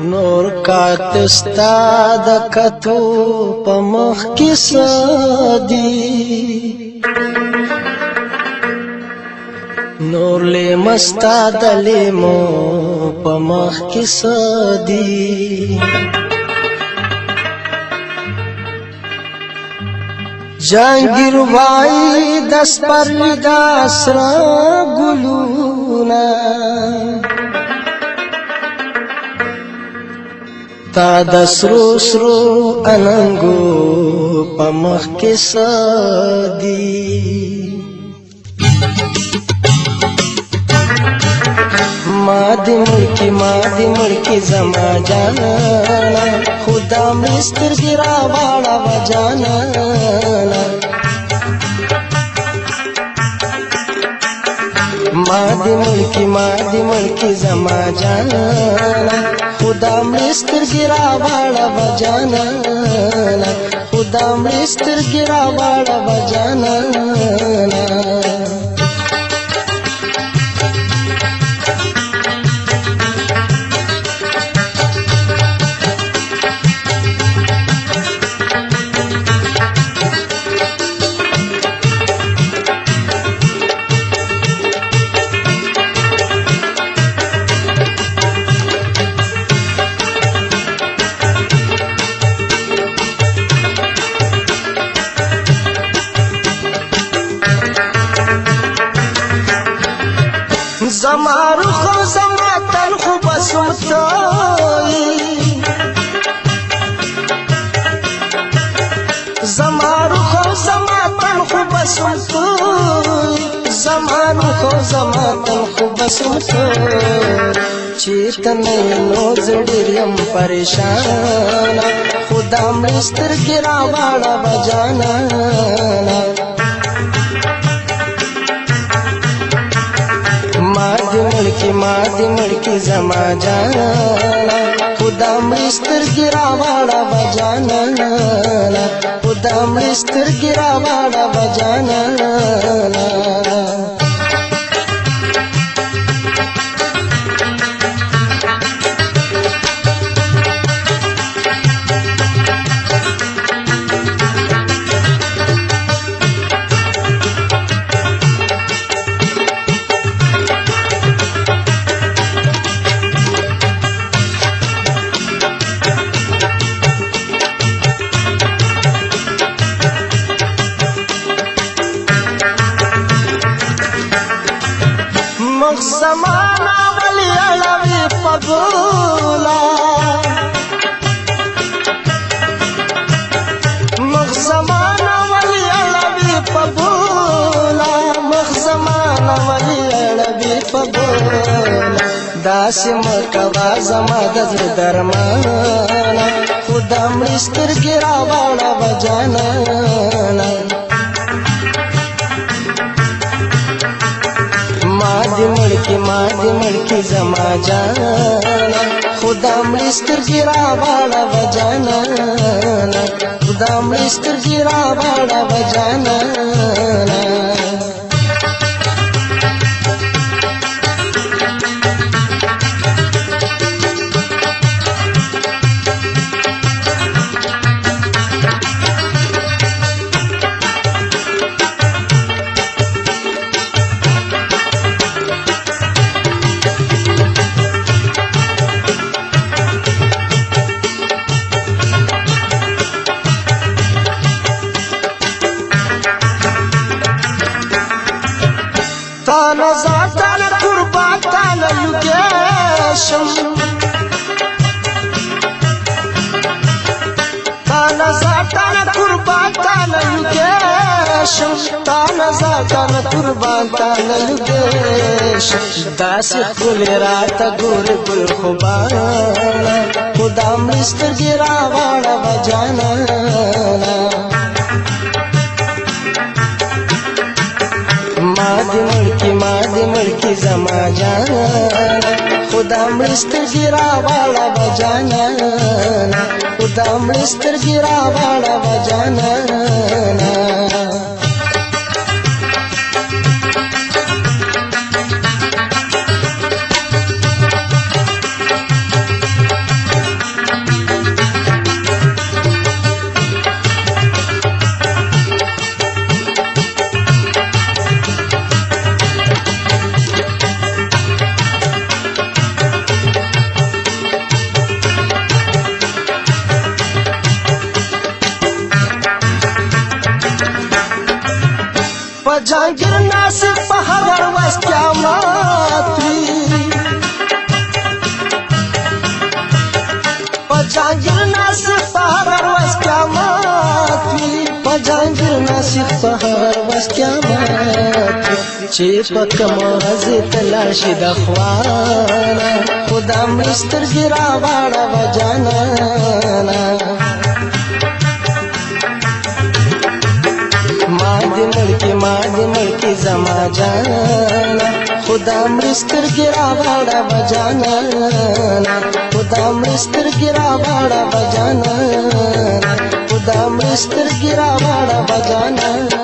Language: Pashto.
نور کاتستا د کتو په مخ کې سدي نور له مستا د لیمو په مخ کې سدي جانگیر وای دس پر داسرا ګلونا تا د سرو سرو اننګو په مخ کې سدي ما دې ملکی زما جانا خدا مستر ګرا والا وجانا ما دې ملکی زما جانا خدا مستر ګرا والا وجانا خدا مستر ګرا والا وجانا زمارو خو زما تن خو بسوتای زمارو خو زما تن خو بسوتای زمارو خو زما تن خو بسوتای چیتن نو زړیم پریشان خدا مستر ګرا والا بجانا ما دې ملکی زما جانا خدا مستر ګرا والا بجانا خدا مستر ګرا والا بجانا زمانا ولی علوی پگولا مخ زمانا ولی علوی پگولا مخ زمانا ولی علوی پگولا داسی مکوا زما دزر درمانا خدا مستر ګرا والا بجانا ما دې ملکی زما جانا خدا مستر ګرا والا وجانا خدا مستر ګرا والا وجانا تانا زاتانا قربان تانا یوگیشم تانا زاتانا قربان تانا یوگیشم تانا زاتانا قربان تانا یوگیشم داسی خل راتا گور گل خوبانا خدا مستر ګرا والا بجانا ما دې ملکی زما جانا خدا مستر ګرا والا بجانا خدا مستر ګرا والا بجانا پجانگیر ناصر په هغه ورځ قیامت وي پجانگیر ناصر په هغه ورځ قیامت وي پجانگیر ناصر په هغه ورځ قیامت وي چې په کوم ورځ تلاشي د خوانه خدا مې سترګې راواړه و جانانه ما دې ملکی زما جانا خدا مرستر گرا واڑا بجانا خدا مرستر گرا واڑا بجانا خدا مرستر گرا واڑا بجانا